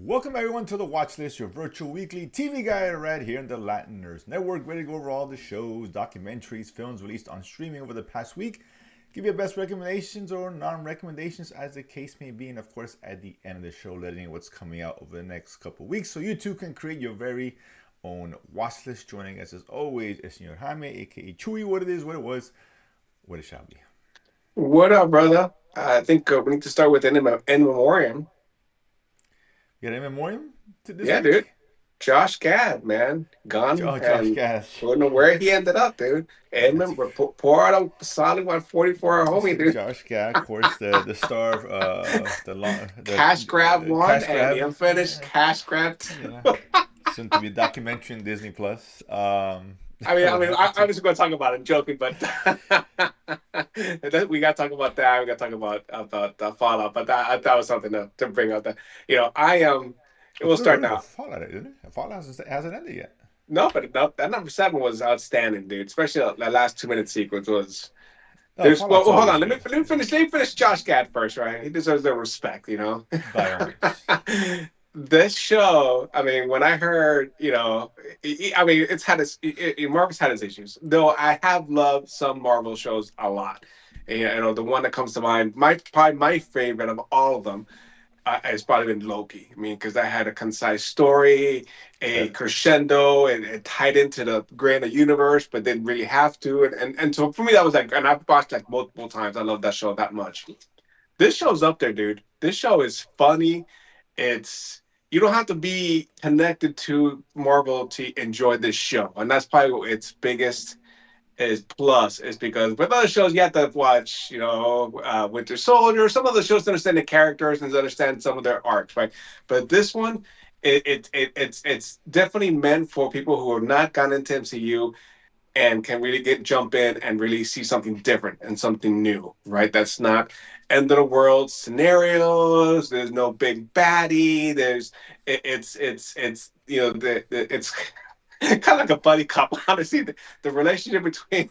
Welcome everyone to the Watchlist, your virtual weekly TV guide right here in the Latin Nerds Network, ready to go over all the shows, documentaries, films released on streaming over the past week. Give you best recommendations or non-recommendations as the case may be, and of course at the end of the show letting you know what's coming out over the next couple weeks so you too can create your very own watchlist. Joining us as always is Senor Jaime, aka Chewy. What it is, what it was, what it shall be. What up, brother? I think we need to start with in memoriam. You got a memoriam to this Yeah, dude. week? Josh Gad, man, gone, Oh, Josh and Gash. don't know where he ended up, dude. And That's remember, pour out a solid 144 homie, dude. Josh Gad, of course, the star of Cash grab one Cash and Grab, the unfinished cash grab two. yeah, soon to be documentary in Disney Plus. I was going to talk about it, joking, but we got to talk about that. We got to talk about the Fallout, but that was something to bring up. That I am. It's We'll still start early for now. Fallout, isn't it? Fallout hasn't ended yet. No, but no, that number seven was outstanding, dude. Especially that last 2 minute sequence was. No, Well, Fallout's hold always on. good, Let me finish Josh Gad first, right? He deserves the respect, you know. by all means. This show, when I heard, it's had Marvel's had its issues. Though I have loved some Marvel shows a lot. And, the one that comes to mind, probably my favorite of all of them, has probably been Loki. Because that had a concise story, a Yeah. crescendo, and it tied into the grander universe, but didn't really have to. And so for me, that was like, and I've watched like multiple times. I love that show that much. This show's up there, dude. This show is funny. It's You don't have to be connected to Marvel to enjoy this show, and that's probably its biggest is plus is because with other shows you have to watch, Winter Soldier, some of the shows to understand the characters and to understand some of their arcs, right? But this one, it's definitely meant for people who have not gotten into MCU and can really jump in and really see something different and something new, right? That's not end of the world scenarios. There's no big baddie. It's it's kind of like a buddy cop. Honestly, the relationship between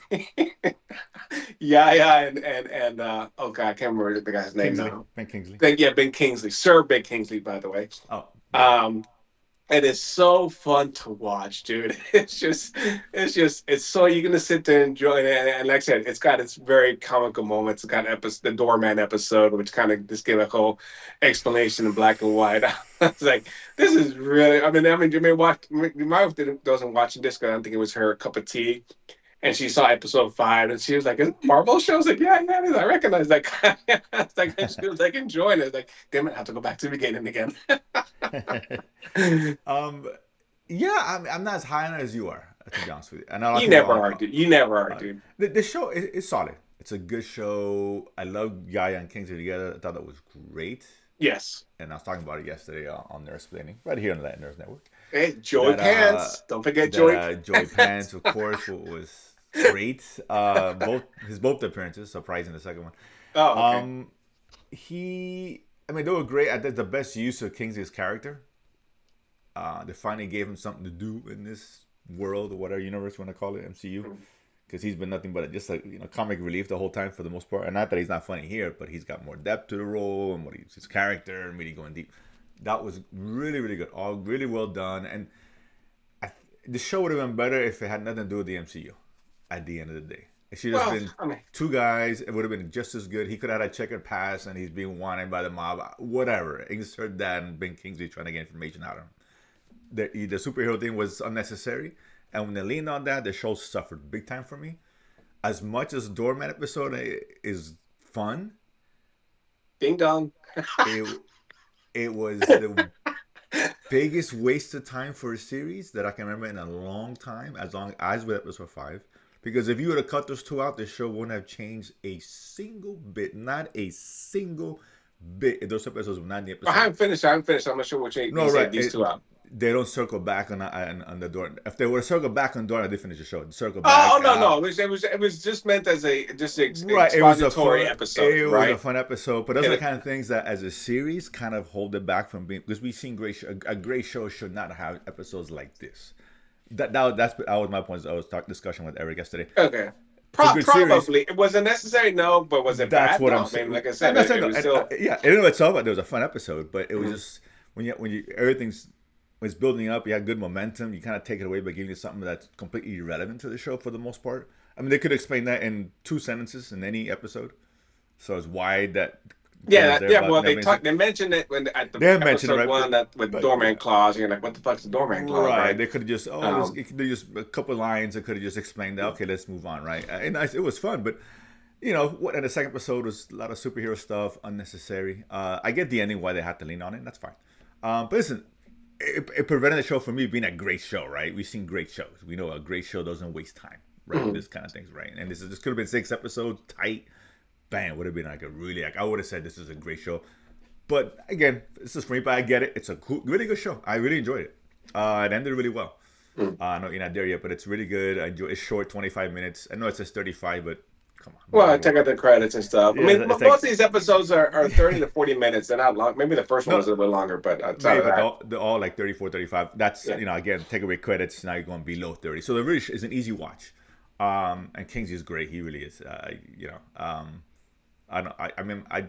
Yaya and oh god, I can't remember the guy's name Kingsley, now. Ben Kingsley. Yeah, Ben Kingsley, Sir Ben Kingsley, by the way. Oh, yeah. Um, it is so fun to watch, dude. It's so you're gonna sit there and enjoy it. And like I said, it's got its very comical moments. It's got the doorman episode, which kind of just gave a whole explanation in black and white. I was like, this is really. You may watch. My wife doesn't watch this because I don't think it was her cup of tea. And she saw episode 5, and she was like, "Is it Marvel show?" I was like, "Yeah, yeah, it is. I recognize that guy." It's like she was like enjoying it. Like, damn it, I have to go back to the beginning again. um, yeah, I'm not as high on it as you are, to be honest with you. And a lot of You people never are, dude. You never are, dude. the show is solid. It's a good show. I love Yaya and Kingsley together. I thought that was great. Yes. And I was talking about it yesterday on Nurse Explaining, right here on the Latin Nurse Network. Hey, Joey That Pants. Don't forget Joey. Joey Pants, of course, was great. Both appearances, surprising the second one. Oh, okay. They were great. I think the best use of Kingsley's character. They finally gave him something to do in this world or whatever universe you want to call it, MCU. Because he's been nothing but just comic relief the whole time for the most part. And not that he's not funny here, but he's got more depth to the role and his character and really going deep. That was really, really good. All really well done. And the show would have been better if it had nothing to do with the MCU at the end of the day. It should have been two guys. It would have been just as good. He could have had a checkered past and he's being wanted by the mob. Whatever. Insert that and Ben Kingsley trying to get information out of him. The superhero thing was unnecessary. And when they leaned on that, the show suffered big time for me. As much as Doorman episode is fun, Ding dong. it was the biggest waste of time for a series that I can remember in a long time, as long as with episode 5. Because if you would have cut those two out, the show wouldn't have changed a single bit. Not a single bit. If those episodes were not in the episode. I haven't finished. I'm not sure what you said these two out. They don't circle back on the door. If they were to circle back on the door, I did finish the show. Circle back. Oh no. It was just meant as an right. expository episode. It right? was a fun episode, but those are the kind of things that, as a series, kind of hold it back from being, because we've seen a great show should not have episodes like this. That was my point. I was talking discussion with Eric yesterday. Okay. Probably. Was it necessary? No, but was it That's bad? what No. I'm saying. Like I said, it was still... Yeah, in and of itself, there was a fun episode, but it was just when you everything's when it's building up, you have good momentum. You kind of take it away by giving you something that's completely irrelevant to the show for the most part. I mean, they could explain that in 2 sentences in any episode. So it's why that Yeah, claims there yeah. about Well, never. they mentioned it when at the They have mentioned it, episode right? one that with But doorman yeah, clause. You're like, what the fuck's the doorman clause, right. right? They could have just Um, it could have just a couple of lines. They could have just explained that. Okay, let's move on, right? And it was fun, but what? And the second episode was a lot of superhero stuff, unnecessary. I get the ending why they had to lean on it. That's fine. But listen, it prevented the show from me being a great show, right? We've seen great shows. We know a great show doesn't waste time, right? With this kind of things, right? And this could have been 6 episodes, tight. Bam, would have been like a really I would have said this is a great show. But again, this is for me, but I get it. It's a cool, really good show. I really enjoyed it. It ended really well. I know you're not there yet, but it's really good. I enjoy. It's short, 25 minutes. I know it says 35, but come on. well, I check out the credits and stuff. I Yeah, mean, it's most like of these episodes are 30 to 40 minutes. They're not long. Maybe the first one no, was a little bit longer, but outside maybe, of that, they're all like 34, 35. That's yeah. again, take away credits. Now you're going below 30. So the really is an easy watch. And Kingsley is great. He really is. I don't. I mean, I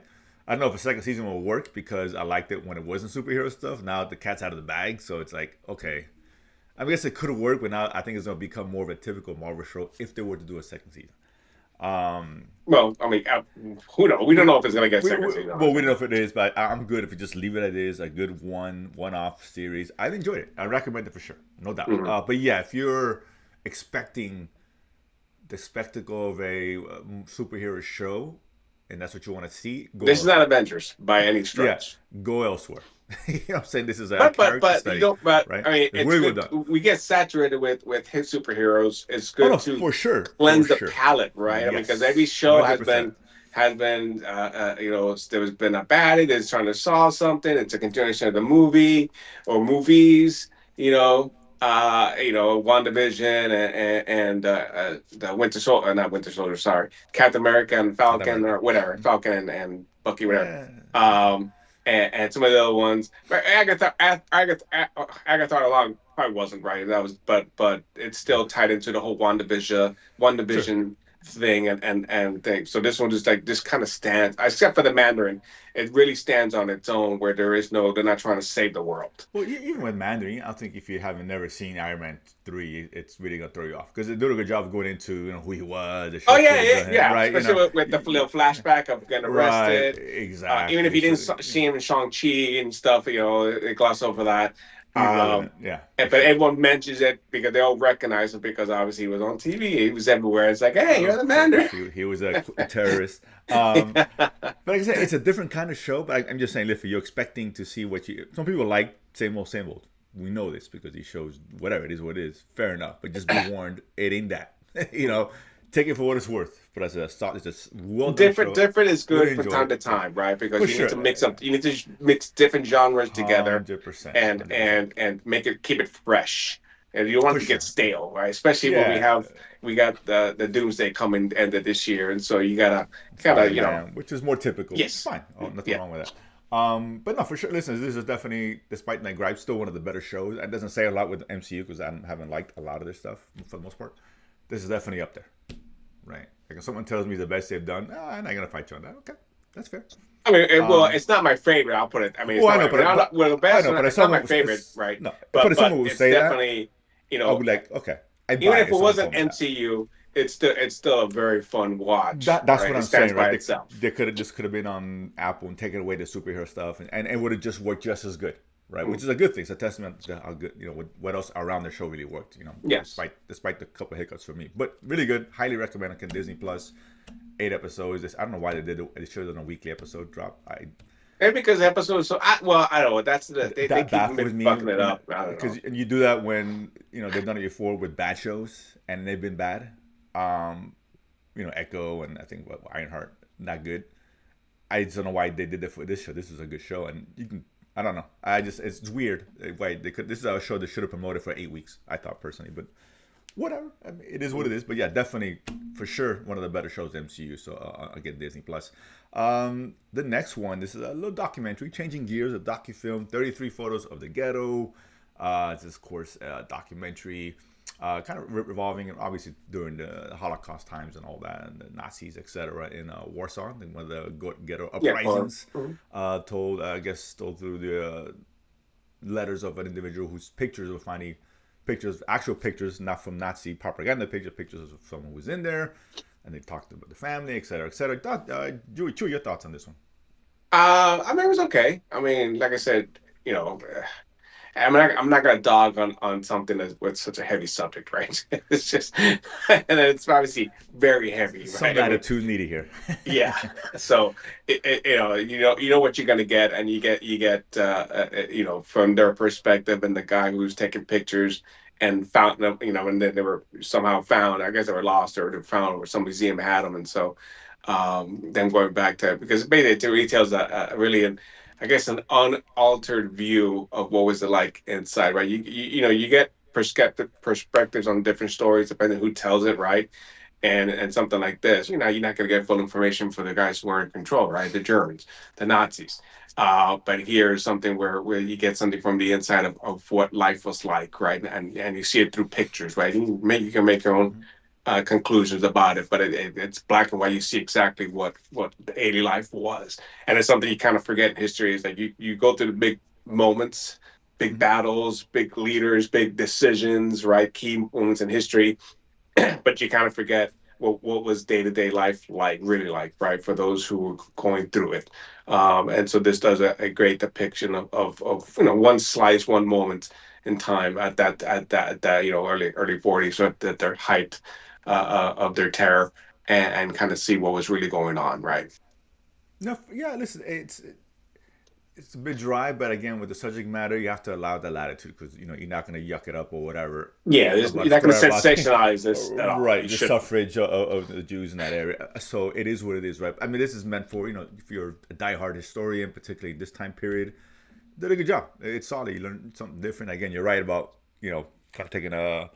don't know if a second season will work because I liked it when it wasn't superhero stuff. Now the cat's out of the bag, so it's like okay. I guess it could have worked, but now I think it's going to become more of a typical Marvel show if they were to do a second season. Well, I mean, who knows? We don't know if it's gonna get second season. Well, we don't know if it is, but I'm good if you just leave it as it is. A good one-off series. I enjoyed it. I recommend it for sure, no doubt. But yeah, if you're expecting the spectacle of a superhero show, and that's what you want to see, go This is elsewhere. not Avengers by any Yeah, stretch. go elsewhere. You know what I'm saying? This is a But character you study, don't. But right? I mean, It's it's really well good. done. We get saturated with his superheroes. It's Oh good no, to for sure, cleanse for the sure. palate, right? I mean, because Yes, every show 100%. has been there's been a baddie that's trying to solve something. It's a continuation of the movie or movies, WandaVision and the Winter Soldier, not Winter Soldier, sorry, Captain America and Captain Falcon America. or whatever, Falcon and Bucky, whatever. Yeah, Um, and some of the other ones. But Agatha along probably wasn't right. That was, but it's yeah, still tied into the whole sure. WandaVision thing and thing. So this one just like this kind of stands, except for the Mandarin, it really stands on its own. Where they're not trying to save the world. Well, even with Mandarin, I think if you haven't never seen Iron Man 3, it's really gonna throw you off because they did a good job of going into who he was, the Oh show yeah, footage yeah, of him, yeah. right? Especially with the little flashback of getting Right, arrested. Even if exactly. you So didn't see him in Shang-Chi and stuff, they gloss over that. irrelevant, Um, yeah, for but sure. everyone mentions it because they all recognize him because obviously he was on TV. He was everywhere. It's like, hey, you're Of the course, Mandarin. he was a terrorist. But like I said, it's a different kind of show. But I'm just saying, if you're expecting to see what you, some people like same old, same old. We know this because he shows whatever it is, what it is. Fair enough, but just be warned, it ain't that. Take it for what it's worth. But as a start, it's a well done show. Different is good Really from enjoyed time to it. Yeah, time, right? for Because you need sure. to mix up. You need to mix different genres together 100%, and 100%, and keep it fresh. And you don't want for it to get sure. stale, right? Especially when Yeah, we got the Doomsday coming end of this year, and so you gotta Spider-Man, which is more typical, which is yes, fine. Oh, nothing yeah. wrong with that. But no, for sure. Listen, this is definitely, despite my gripes, still one of the better shows. It doesn't say a lot with the MCU because I haven't liked a lot of their stuff for the most part. This is definitely up there, right? Like if someone tells me the best they've done, I'm not gonna fight you on that. Okay, that's fair. I mean, well, Um, it's not my favorite. I'll put it. I mean, it's well, I not know, my, well, the I best know, one. but if It's not my someone, favorite, right? no, but if someone would It's say that, definitely, I'll be like, okay, I even buy if it. it If someone wasn't told me that. MCU, it's still a very fun watch, That's right? what It I'm stands saying, by right? itself. They could have been on Apple and taken away the superhero stuff, and it would have just worked just as good, right? Which is a good thing. It's a testament to how good, what else around the show really worked, Yes. despite the couple hiccups for me. But really good, highly recommend it on Disney Plus. 8 episodes. I don't know why they did it. They showed it on a weekly episode drop. Maybe because the episode is so. I don't know. That's they That keep baffles me, fucking it up. I don't because know. you do that when they've done it before with bad shows and they've been bad. Echo and I think Ironheart not good. I just don't know why they did that for this show. This is a good show, and you can. I don't know. It's weird why they could. This is a show they should have promoted for 8 weeks. I thought personally, but whatever. I mean, it is what it is. But yeah, definitely for sure one of the better shows MCU. So again, Disney Plus. The next one. This is a little documentary, changing gears. A docu-film, 33 photos of the ghetto. It's of course a documentary. Kind of revolving, obviously, during the Holocaust times and all that, and the Nazis, etc., in Warsaw, and one of the ghetto Yeah. uprisings. Mhm. Told through the letters of an individual whose pictures were finding pictures, actual pictures, not from Nazi propaganda pictures of someone who was in there, and they talked about the family, etc., etc. Chew, your thoughts on this one? I mean, it was okay. I mean, like I said, I'm not gonna dog on something that's with such a heavy subject, right? It's just, and it's obviously very heavy, Some right? I mean, latitude needed here. yeah. So you know what you're gonna get, and you get from their perspective, and the guy who's taking pictures and found them, and then they were somehow found. I guess they were lost or they were found, or some museum had them, and so then going back to, because basically it tells really I guess an unaltered view of what was it like inside, right? You get perspectives on different stories depending who tells it, right? And something like this, you're not going to get full information for the guys who are in control, right? The Germans, the Nazis. But here's something where you get something from the inside of what life was like, right? And you see it through pictures, right? You can make your own conclusions about it, but it's black and white. You see exactly what the daily life was, and it's something you kind of forget in history. Is like you go through the big moments, big Mm-hmm. battles, big leaders, big decisions, right? Key moments in history, but you kind of forget what was day to day life like, really like, right, for those who were going through it. And so this does a great depiction of one slice, one moment in time at that early 40s, so at their height of their terror, and kind of see what was really going on, right? No, yeah. Listen, it's a bit dry, but again, with the subject matter, you have to allow the latitude because you're not going to yuck it up or whatever Yeah, about you're a not going story to about sensationalize this at all. right You the shouldn't. suffrage of the Jews in that area. So it is what it is, right? I mean, this is meant for if you're a diehard historian, particularly this time period, did a good job. It's solid. You learn something different. Again, you're right about kind of taking a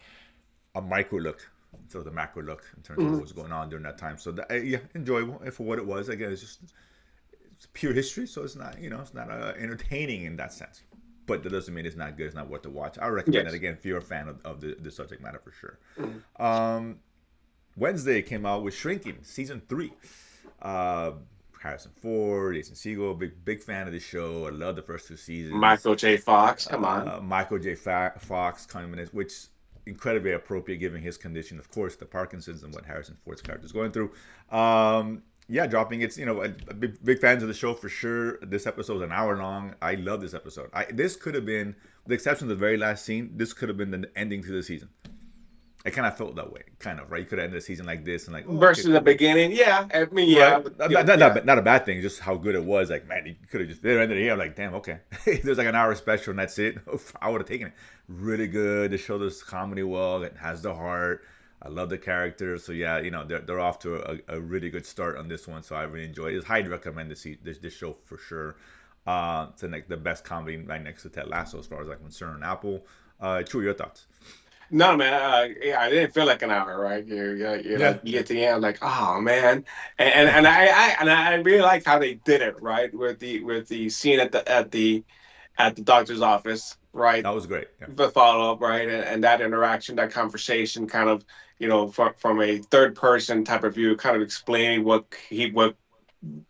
micro look instead of the macro look in terms of what Mhm. was going on during that time. So that, yeah, enjoyable for what it was. Again, it's pure history, so it's not it's not entertaining in that sense. But that doesn't mean it's not good. It's not worth to watch. I recommend it Yes. again if you're a fan of the subject matter for sure. Mhm. Wednesday came out with Shrinking season 3. Uh, Harrison Ford, Jason Segel, big fan of the show. I love the first 2 seasons. Michael J. Fox, come on. Michael J. Fox coming in, which incredibly appropriate given his condition, of course, the Parkinson's and what Harrison Ford's character is going through. Yeah, dropping it's big fans of the show for sure. This episode is an hour long. I love this episode. This could have been, with the exception of the very last scene, this could have been the ending to the season. I kind of felt that way, kind of, right? You could have ended the season like this and like, oh, okay, Versus the cool. beginning, yeah. I mean, yeah, Right? but yeah. Not a bad thing, just how good it was. Like, man, you could have just ended it here. I'm like, damn, okay. There's like an hour special and that's it. I would have taken it. Really good. The show does comedy well. It has the heart. I love the characters. So yeah, they're off to a really good start on this one. So I really enjoy it. It's highly recommend this show for sure. It's like the best comedy right next to Ted Lasso as far as I'm concerned. Apple. Chew, your thoughts? No, man. Yeah, I didn't feel like an hour, right? You're Yeah, like, you yeah, get to the end, like, oh man, and I really like how they did it, right? With the scene at the doctor's office, right? that was great. Yeah, The follow up, right? And that interaction, that conversation, kind of, from a third person type of view, kind of explaining what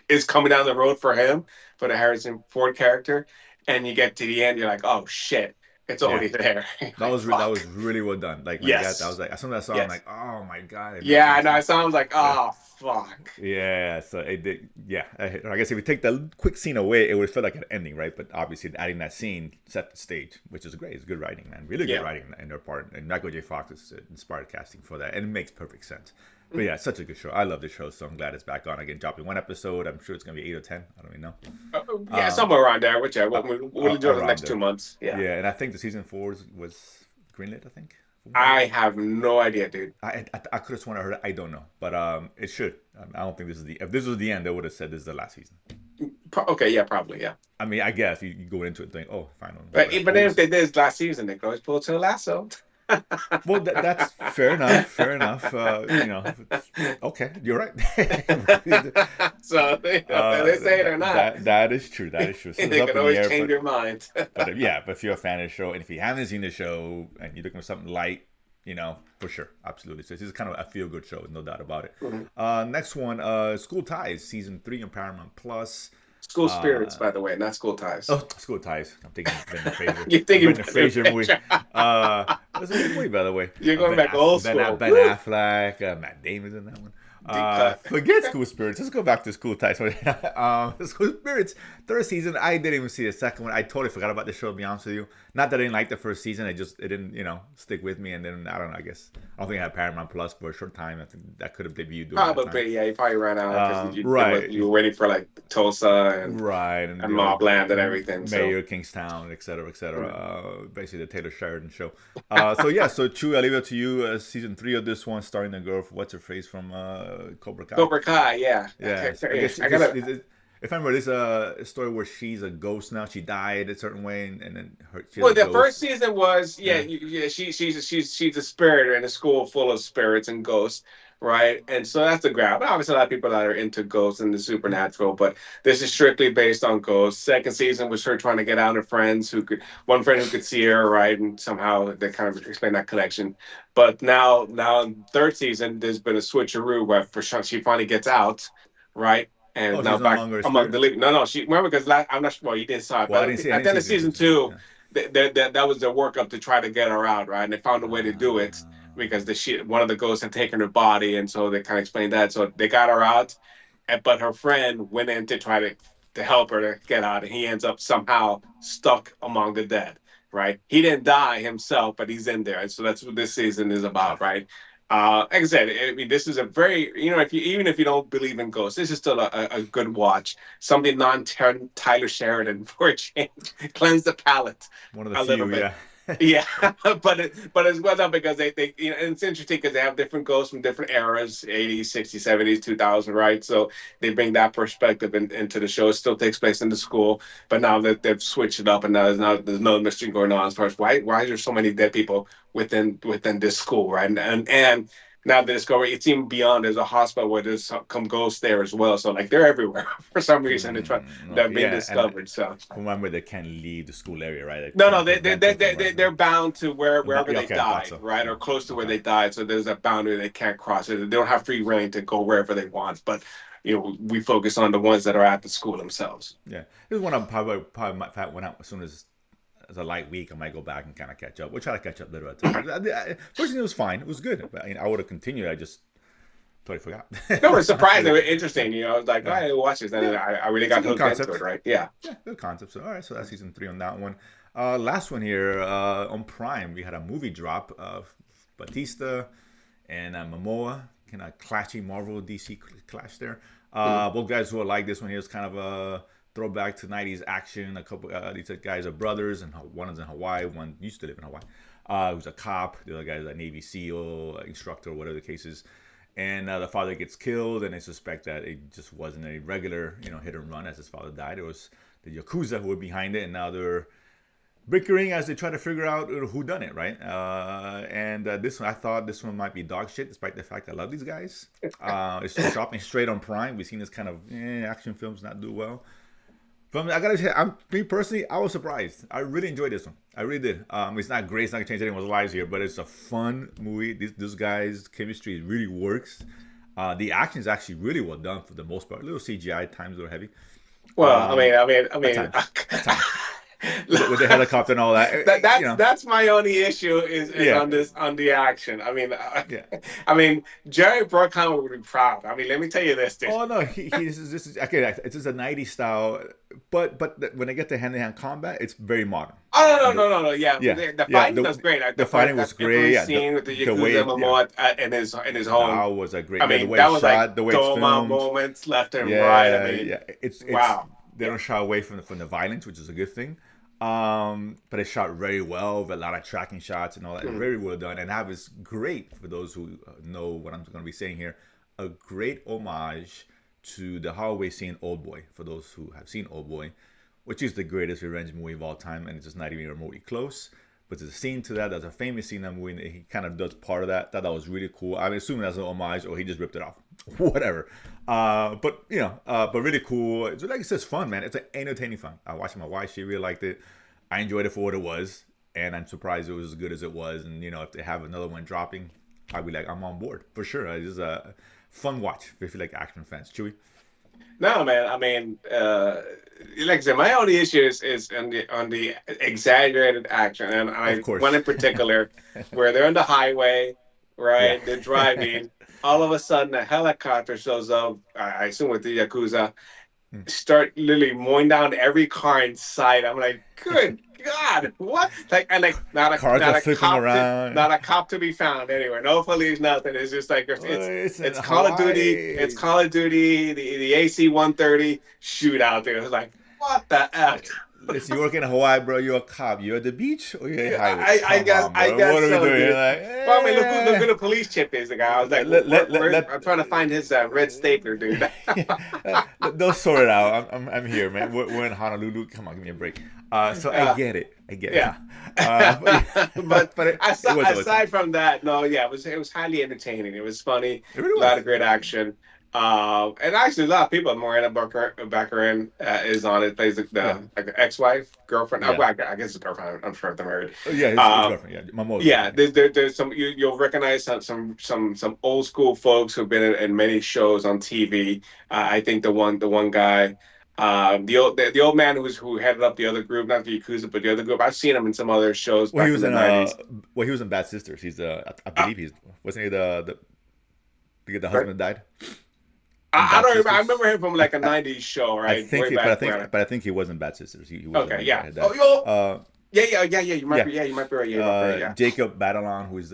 is coming down the road for him, for the Harrison Ford character, and you get to the end, you're like, oh shit, it's yeah. already there. That Like, that fuck. was really well done. Like when that was Yes. like as soon as I saw, it, I'm Yes. like, oh my god, it makes Yeah, I sense know. now. It sounds like, Yeah, oh fuck. yeah. So it did. Yeah, I guess if you take the quick scene away, it would feel like an ending, right? But obviously, adding that scene set the stage, which is great. It's good writing, man. Really good Yeah. writing in their part. And Michael J. Fox is inspired casting for that, and it makes perfect sense. But yeah, it's such a good show. I love the show, so I'm glad it's back on again. Dropping one episode. I'm sure it's gonna be 8 or 10. I don't even know. Yeah, Um, somewhere around there. Whichever. We'll enjoy the Around next there. 2 months. Yeah. Yeah, and I think the season 4 was greenlit. I think from what I I heard. have no idea, dude. I could have sworn I heard it. I don't know, but it should. I don't think this is the. If this was the end, they would have said this is the last season. Okay, yeah, probably, yeah. I mean, I guess you go into it and think, oh, final, But but then we'll if see. they did this last season, they could always pull to a lasso. Well, that's fair enough. Fair enough. Okay, you're right. So they say it or not, That is true. That is true. So it's they up could in the always air, change their mind. but if you're a fan of the show, and if you haven't seen the show and you're looking for something light, for sure, absolutely. So this is kind of a feel good show, no doubt about it. Mhm. Next one, School Ties, season 3 on Paramount Plus. School Spirits, by the way, not School Ties. Oh, School Ties. I'm thinking Brendan Fraser. You're A thinking Brendan Brendan Fraser movie. Fraser. It was a good movie, by the way. You're going back old school. Ben Woo! Affleck, Matt Damon's in that one. Deep cut. Forget School Spirits. Let's go back to School Ties. School Spirits, third season. I didn't even see the second one. I totally forgot about the show, to be honest with you. Not that I didn't like the first season. It didn't, stick with me. And then, I don't know, I guess. I don't think I had Paramount Plus for a short time. I think that could have debuted during that time. Probably, yeah. You probably ran out because Right. you were waiting for like Tulsa and Right. and Mobland and everything. Mayor, Kingstown, et cetera, et cetera. Basically, the Taylor Sheridan show. So Chewy, I leave it to you. Season 3 of this one, starring the girl, what's her face from Cobra Kai. Cobra Kai, yeah. Yeah. I gotta. If I remember, this a story where she's a ghost now. She died a certain way, and then Well, the first season was she's a spirit in a school full of spirits and ghosts, right? And so that's the grab. Obviously, a lot of people that are into ghosts and the supernatural, but this is strictly based on ghosts. Second season was her trying to get out of friends one friend who could see her, right? And somehow they kind of explain that connection. But now in third season, there's been a switcheroo where for sure she finally gets out, right? And now she's no back longer a among spirit? the living. No, she remember because I'm not sure. Well, you didn't saw it, Well, I but didn't see. at the end of season two, Yeah. that was their workup to try to get her out, right? And they found a way to do it because one of the ghosts had taken her body, and so they kind of explained that. So they got her out, but her friend went in to try to help her to get out, and he ends up somehow stuck among the dead. Right? He didn't die himself, but he's in there, and so that's what this season is about, right? Like I said, I mean, this is a very, even if you don't believe in ghosts, this is still a good watch. Something non-Tyler Sheridan for a change, cleanse the palate One of the a little few, bit. yeah. Yeah, but it's well done because they and it's interesting because they have different ghosts from different eras, 80s, 60s, 70s, 2000, right? So they bring that perspective into the show. It still takes place in the school, but now that they've switched it up and now there's no mystery going on as far as why is there so many dead people within this school, right? And now the discovery, it's even beyond. There's a hospital where there's some ghosts there as well. So like they're everywhere for some reason. They're being discovered. So remember, they can't leave the school area, right? no, they're bound to wherever they Okay, died, so. right, or close to where Okay. they died. So there's a boundary they can't cross. They don't have free reign to go wherever they want. But we focus on the ones that are at the school themselves. Yeah, this is one I'm probably might went out as soon as a light week. I might go back and kind of catch up. We'll try to catch up later at time. Personally, it was fine. It was good. I would have continued. I just totally forgot. No, it's surprising. It was interesting. I was like, Yeah. I watch this, and I really It's a got good hooked concept. into it, right? Yeah. Yeah, good concept. So all right, so that's season 3 on that one. Last one here on Prime, we had a movie drop of Batista and Momoa, kind of clashy Marvel DC clash there. Both guys who like this one here is kind of a throwback to 90s action. A couple these guys are brothers, and one is in Hawaii, one used to live in Hawaii. Who's a cop, the other guy is a Navy SEAL instructor, whatever the case is. And the father gets killed, and they suspect that it just wasn't a regular, hit and run as his father died. It was the Yakuza who were behind it, and now they're bickering as they try to figure out who done it, right? This one, I thought this one might be dog shit, despite the fact I love these guys. It's dropping straight on Prime. We've seen this kind of action films not do well. But I gotta say, me personally, I was surprised. I really enjoyed this one. I really did. It's not great. It's not gonna change anyone's lives here, but it's a fun movie. This guy's chemistry really works. The action is actually really well done for the most part. A little CGI at times, a little heavy. Well, I mean, At times. With the helicopter and all that. That's my only issue is on the action. I mean, I mean, Jerry Bruckheimer would be proud. I mean, let me tell you this, dude. Oh no, this is okay. It's just a 90s style, but when they get to hand-to-hand combat, it's very modern. Oh no, yeah. The fighting was great. The fighting was great. Yeah, scene with the Yakuza Momoa in his home. That was a great. I mean, the way that it's was shot, like the way it's filmed. moments left and right. I mean, it's wow. They don't shy away from the violence, which is a good thing. But it's shot very well with a lot of tracking shots and all that. Very well done. And that was great for those who know what I'm going to be saying here. A great homage to the hallway scene Oldboy, for those who have seen Oldboy, which is the greatest revenge movie of all time, and it's just not even remotely close. But there's a scene to that. There's a famous scene in that movie, and he kind of does part of that. Thought that was really cool. I'm assuming that's an homage, or he just ripped it off. Whatever. But really cool. It's like I said, it's fun, man. It's an entertaining fun. I watched my wife. She really liked it. I enjoyed it for what it was, and I'm surprised it was as good as it was. And if they have another one dropping, I'd be like, I'm on board for sure. It's just a fun watch if you like action fans. Chewy. No, man. I mean, like I said, my only issue is on the exaggerated action, and Of I one course. in particular where they're on the highway, Yeah. right? They're driving. All of a sudden, a helicopter shows up. I assume with the yakuza, start literally mowing down every car in sight. I'm like, good God, what? Like, and like, Cars are flipping around. not a cop to be found anywhere. No police, nothing. It's just like Oh, it's in it's Call of Duty. It's Hawaii. Call of Duty. The AC-130 shootout there. It's like, what the f? Listen, you work in Hawaii, bro. You're a cop. You're at the beach or you're at highway. Come on, I bro. What guess are we so, doing? You're dude. like, Well, I mean, look eh. who the police chip is. The guy. I was like, Let I'm trying to find his red stapler, dude. they'll sort it out. I'm here, man. We're in Honolulu. Come on, give me a break. So I Uh, get it. I get it. Yeah. But yeah, But it was always fun. aside from that, no, yeah, it was highly entertaining. It was funny, It really a lot of was. great action. And actually, a lot of people. Miranda Baccarin is on it. Plays Yeah, like the ex-wife, girlfriend. yeah. Well, I guess it's girlfriend. I'm sure if they're married. Oh, yeah, his Uh, girlfriend. Yeah, my mom's yeah, girlfriend. Yeah. there's some you'll recognize some old school folks who've been in many shows on TV. I think the one guy, the old man who headed up the other group, not the Yakuza, but the other group. I've seen him in some other shows Well, he back in was the in '90s. he was in Bad Sisters. He's I Uh, believe he's wasn't he the husband that died in I Bad don't remember. I Sisters? remember him from like a '90s show, I right? think Way he, back when. but I think he was in Bad Sisters. He was the Okay, main guy yeah. that Oh, died. yo, yeah. Yeah, You might be right. Yeah, you might be right. Yeah. Jacob Batalon, who's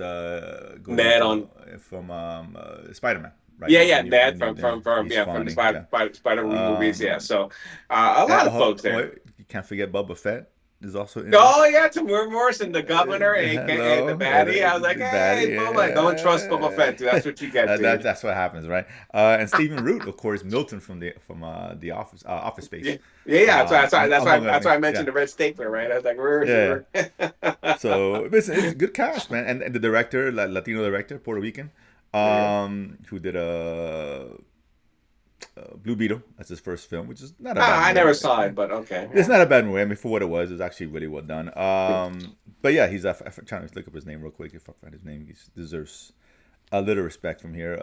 Ned on. Gordito from Spider Man, right? Yeah, yeah, The Ned new from he's from the funny. Yeah. Spider movies. Yeah, Um, so a lot of folks there. you can't forget Boba Fett is also in Oh this. yeah, Tamir Morrison, the governor, and the Hello, baddie. I was like, the hey, baddie. Boba, don't trust Boba Fett, dude. That's what you get, dude. That's what happens, right? And Stephen Root, of course, Milton from the Office Space, Yeah, yeah. among other That's why I things. mentioned Yeah, the red stapler, right? I was like, yeah. we're. So it's a good cast, man, and the director, Latino director, Puerto Rican, There you go. who did Blue Beetle. That's his first film, which is not a bad I movie. never saw it, but okay. It's Yeah. not a bad movie. I mean, for what it was actually really well done. But yeah, he's. I'm trying to look up his name real quick. If I find his name, he deserves a little respect from here.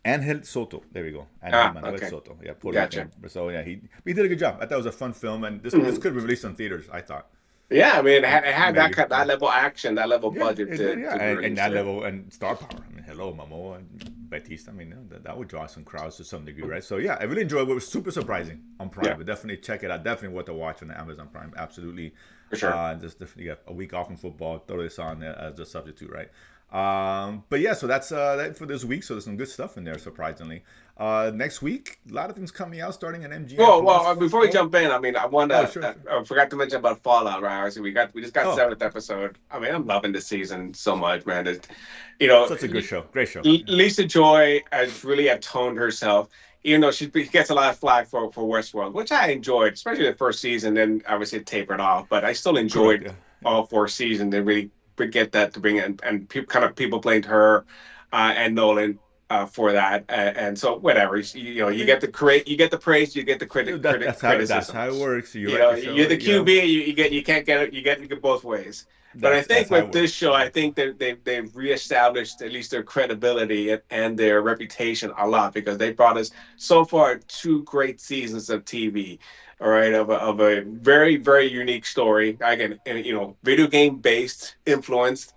Angel Soto. There we go. Angel Manuel Okay. Soto. Yeah, Puerto Gotcha. Rican. So yeah, he did a good job. I thought it was a fun film, and this Mhm. could be released in theaters. I thought Yeah, I mean, it had maybe. that level action, that level Yeah, budget it did. Yeah, to be and released. that Yeah. level and star power. I mean, hello, Momoa and Batista. I mean, that would draw some crowds to some degree, right? So yeah, I really enjoyed it. It was super surprising on Prime, Yeah, but definitely check it out. Definitely worth a watch on Amazon Prime. Absolutely. for sure. Just definitely got a week off from football. Totally saw on there as a substitute, right? But yeah, so that's that for this week. So there's some good stuff in there, surprisingly. Next week, a lot of things coming out, starting at MGM Well, Plus. before we jump in, I mean, I want Oh, to. sure, sure. I forgot to mention about Fallout, right? Obviously, we just got Oh, seventh episode. I mean, I'm loving the season so much, man. such a good show. Great show. Yeah. Lisa Joy has really atoned herself, even though she gets a lot of flack for Westworld, which I enjoyed, especially the first season. Then obviously it tapered off, but I still Correct. enjoyed Yeah. Yeah. all four seasons. They really get that to bring in, and kind of people blamed her and Nolan for that, and so whatever. You know, I mean, you get the praise, you get the that's criticism. how it works. You You write know, the show, you're the you know. QB. You can't get it. You get both ways. But I That's think how it with this works. show, I think that they've reestablished at least their credibility and their reputation a lot because they brought us so far two great seasons of TV. All right, of a very unique story. Again, you know, video game based, influenced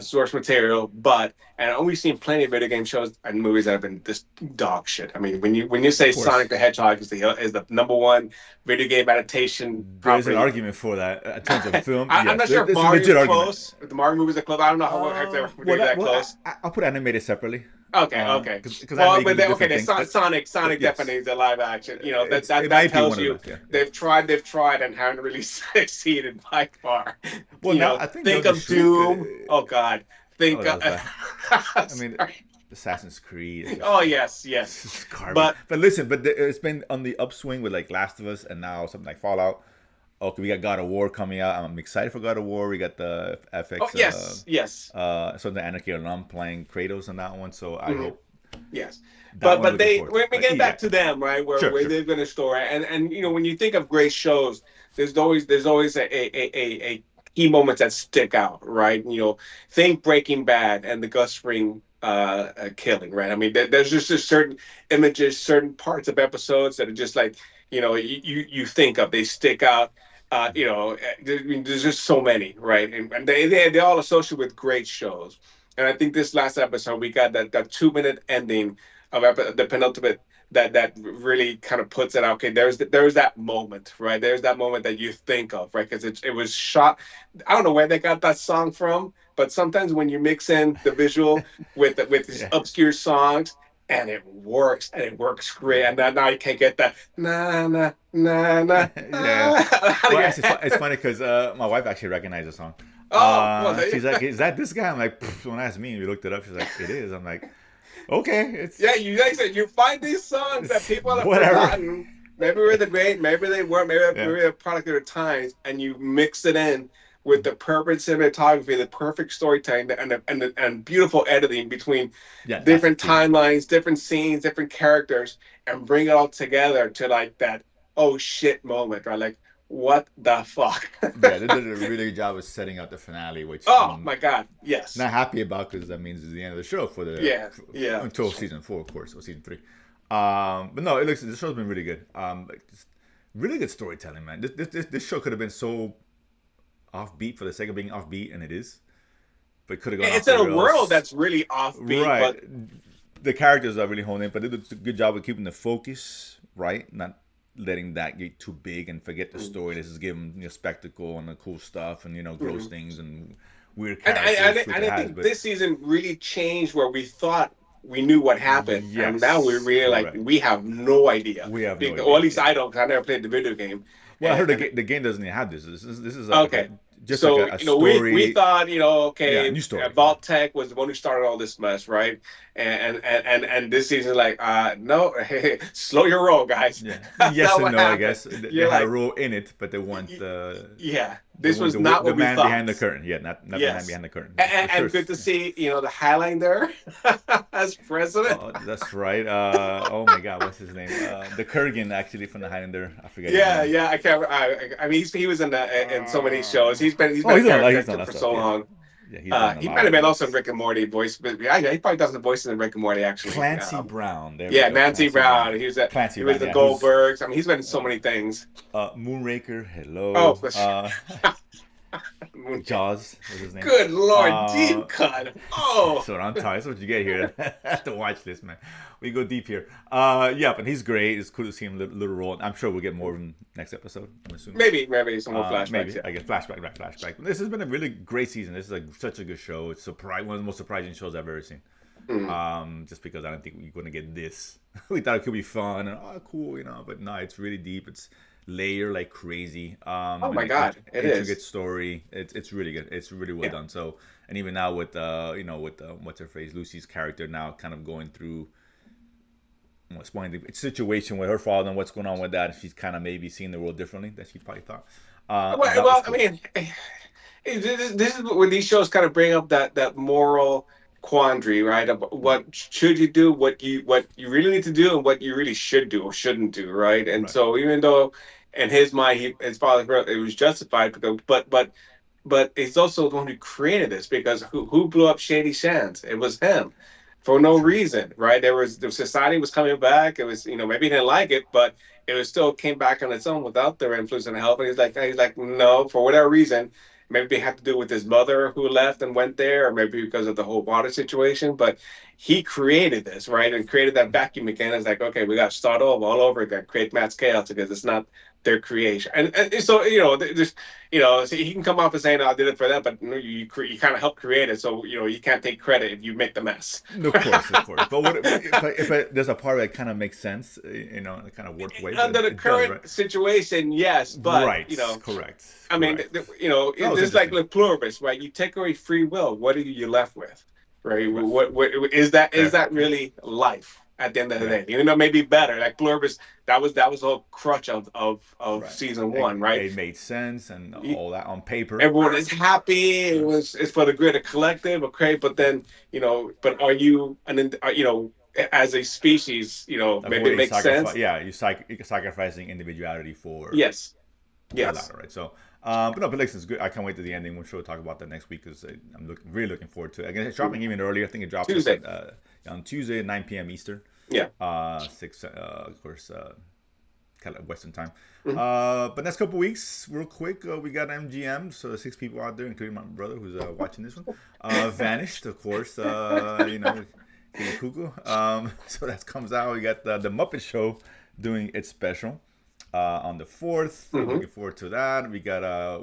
source material, but and we've seen plenty of video game shows and movies that have been this dog shit. I mean, when you Of say Sonic course, the Hedgehog is the number one video game adaptation there's an property. argument for that in terms of film. I'm Yes, not sure if there's a legit Mario's argument. close. If the Mario movies are close, I don't know how if they're that close. I'll put animated separately. Okay, okay. Because Well, animated can but do okay, different the things. Sonic Yes, definitely is a live action. You know it that might be tells one of you those. Yeah, yeah. they've tried and haven't really succeeded by far. Well, You now know, I think think Doug of Shriek. Doom. Oh God, Oh, think. that was bad. I mean, Sorry. Assassin's Creed. It's Oh just, yes, it's yes. just garbage. But But listen, it's been on the upswing with like Last of Us and now something like Fallout. Okay, we got God of War coming out. I'm excited for God of War. We got the oh FX, yes, yes. so the Anarchy alum playing Kratos on that one. So I Mhm. hope Yes, that one. but Looking they forward to. when we But get yeah, back to them, right, sure, where sure. they've been a story, and you know when you think of great shows, there's always a key moments that stick out, right? You know, think Breaking Bad and the Gus Fring killing, right? I mean, there's just a certain images, certain parts of episodes that are just like, you think of, they stick out. I mean, there's just so many, right? And they all associate with great shows. And I think this last episode we got that 2 minute ending of the penultimate that really kind of puts it out. Okay, there's that moment, right? There's that moment that you think of, right? Because it was shot. I don't know where they got that song from, but sometimes when you mix in the visual with these Yeah. obscure songs, and it works great. Yeah. And now you can't get that na na na na Yeah. out of Well, your actually, head. it's funny because my wife actually recognized the song. Oh well, there you She's like, "Is that this guy?" I'm like, "Pff," when I asked me, we looked it up. She's like, "It is." I'm like, "Okay, yeah, you guys said you find these songs that it's people have whatever." forgotten. Maybe we're the great, maybe they weren't, Yeah. maybe they're a product of their times, and you mix it in with the perfect cinematography, the perfect storytelling, and beautiful editing between Yeah, that's the different key. timelines, different scenes, different characters, and bring it all together to like that oh shit moment, right? Like what the fuck? Yeah, they did a really good job of setting up the finale, which Oh I'm my god, yes, not happy about because that means it's the end of the show for yeah, yeah. until season 4, of course, or season 3. But no, the show's been really good. Like, just really good storytelling, man. This show could have been so offbeat for the sake of being offbeat, and it is, but it could have gone off It's the in a world rails. that's really offbeat, Right. but The characters are really honed in, but they did a good job of keeping the focus, right? Not letting that get too big and forget the story. This is giving spectacle and the cool stuff and gross Mhm. things and weird And characters, which and it I has. think But this season really changed where we thought we knew what happened, and now we're yes, really like correct. we have no idea. We have no Because, or idea. at least Yeah. I don't, 'cause I never played the video game. Well, I heard And the game doesn't even have this. This is okay, just like so a we story. thought Yeah, okay, new story. Yeah. Vault Tech was the one who started all this mess, right? And this season like no, slow your roll, guys. Yeah. That's Yes not and what no, I happened. guess. They You're had a like role in it, but they weren't yeah, they this weren't was not the what we man behind thought. the curtain. Yeah, not the man Yes. behind the curtain. For sure. And good to Yeah. see, the Highlander as president. Oh, that's right. Oh my God, what's his name? The Kurgan, actually, from the Highlander. I forget his Yeah, name. yeah. I can't. I mean, he was in so many shows. He's Oh, been a character he's done actor that for stuff. so Yeah, long. yeah, he's done a He might lot have of been also in voices. Rick and Morty voice, but yeah, he probably does the voices in Rick and Morty actually. Clancy Brown. There we Yeah, go. Nancy Clancy Brown. Brown. Clancy He was Brown. the Yeah, who's Goldbergs. I mean, he's been in so uh, many things. Moonraker. Oh, Hello. Jaws was his name. good lord, Uh, deep cut. Oh, so I'm tired. That's what you get here at the watch list, man. We go deep here. Yeah, but he's great. It's cool to see him little role. I'm sure we'll get more of him next episode. I'm assuming. maybe some more flashbacks. Maybe Yeah. I guess flashback, right? Flashback. This has been a really great season. This is such a good show. It's one of the most surprising shows I've ever seen. Mhm. Just because I don't think we're gonna get this. We thought it could be fun and cool, but no, it's really deep. It's layer like crazy. Oh And my an God, it is. intricate story. It's really good. It's really well Yeah. done. So, and even now with with what's her face, Lucy's character now kind of going through explaining the situation with her father and what's going on with that. She's kind of maybe seeing the world differently than she probably thought. That was Well, I cool. mean, this is when these shows kind of bring up that moral quandary, right? Of Right. what should you do, what you really need to do, and what you really should do or shouldn't do, right? And Right. so, even though in his mind, his father felt it was justified, because, but it's also the one who created this, because who blew up Shady Sands? It was him. For no True. reason, right? The society was coming back. It was, maybe he didn't like it, but it was still came back on its own without their influence and help. And he's like, no, for whatever reason, maybe it had to do with his mother who left and went there, or maybe because of the whole water situation. But he created this, right? And created that vacuum again. It's like, okay, we got to start all over again, create mass chaos, because it's not their creation. And so, there's, so he can come off as saying, "Oh, I did it for them," but you kind of helped create it, so you can't take credit if you make the mess. Of course, of course. But but there's a part that kind of makes sense, it kind of worked way, but Under the it does, current right? situation, yes, but Right. Correct. I mean, Correct. That was it's like interesting. the pluribus, right? You take away free will, what are you left with, right? Right. What is Fair. that really life at the end of the Fair. day? Even though maybe better, like pluribus, that was the whole crutch of Right. season one, right? It made sense and all that on paper. Everyone is happy. Right. It's for the greater collective, okay? But then but are you as a species, maybe it Avoiding makes sacrifice. sense. Yeah, you're sacrificing individuality for Yes, the yes. latter, right? So, But listen, it's good. I can't wait to the ending. We'll sure talk about that next week because really looking forward to it. Again, it's dropping even earlier. I think it drops Tuesday. On Tuesday at 9 p.m. Eastern. Yeah. 6, of course, kind of Western time. Mhm. But next couple weeks, real quick, we got MGM. So 6 people out there, including my brother who's watching this one. Vanished, of course. Kitty Cuckoo. So that comes out. We got the Muppet Show doing its special on the 4th. Looking forward to that. We got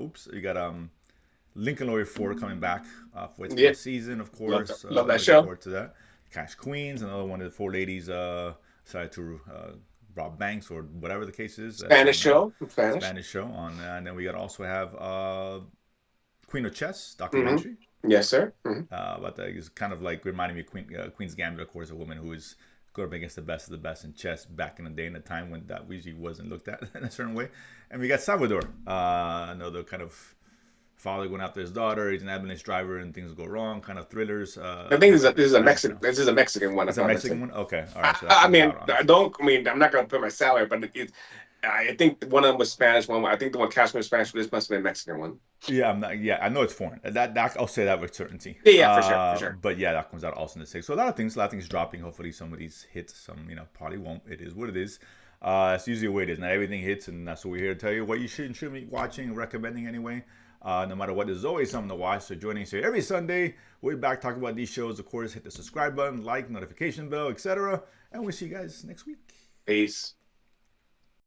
Lincoln Lawyer 4 coming back for its fourth season, of course. Love that looking show. Forward to that. Cash Queens, another one of the four ladies decided to rob banks or whatever the case is. Spanish show. On, and then we got also have Queen of Chess documentary. Yes, sir. But that is kind of like reminding me of Queen's Gambit, of course, a woman who is going up against the best of the best in chess back in the day, in a time when that usually wasn't looked at in a certain way. And we got Salvador, another kind of father going after his daughter. He's an ambulance driver and things go wrong. Kind of thrillers. I think this is a Mexican. This is a Mexican one. It's a Mexican one. Okay, all right. So I'm not gonna put my salary, but I think one of them was Spanish. I think the one cast was Spanish. This must have been a Mexican one. Yeah, I know it's foreign. That I'll say that with certainty. Yeah, for sure. But yeah, that comes out also in the 6th. So a lot of things dropping. Hopefully some of these hits. Some probably won't. It is what it is. It's usually the way it is. Not everything hits, and that's what we're here to tell you. What you should be watching, recommending anyway. No matter what, there's always something to watch. So joining us here every Sunday. We'll be back talking about these shows. Of course, hit the subscribe button, like, notification bell, etc. And we'll see you guys next week. Peace.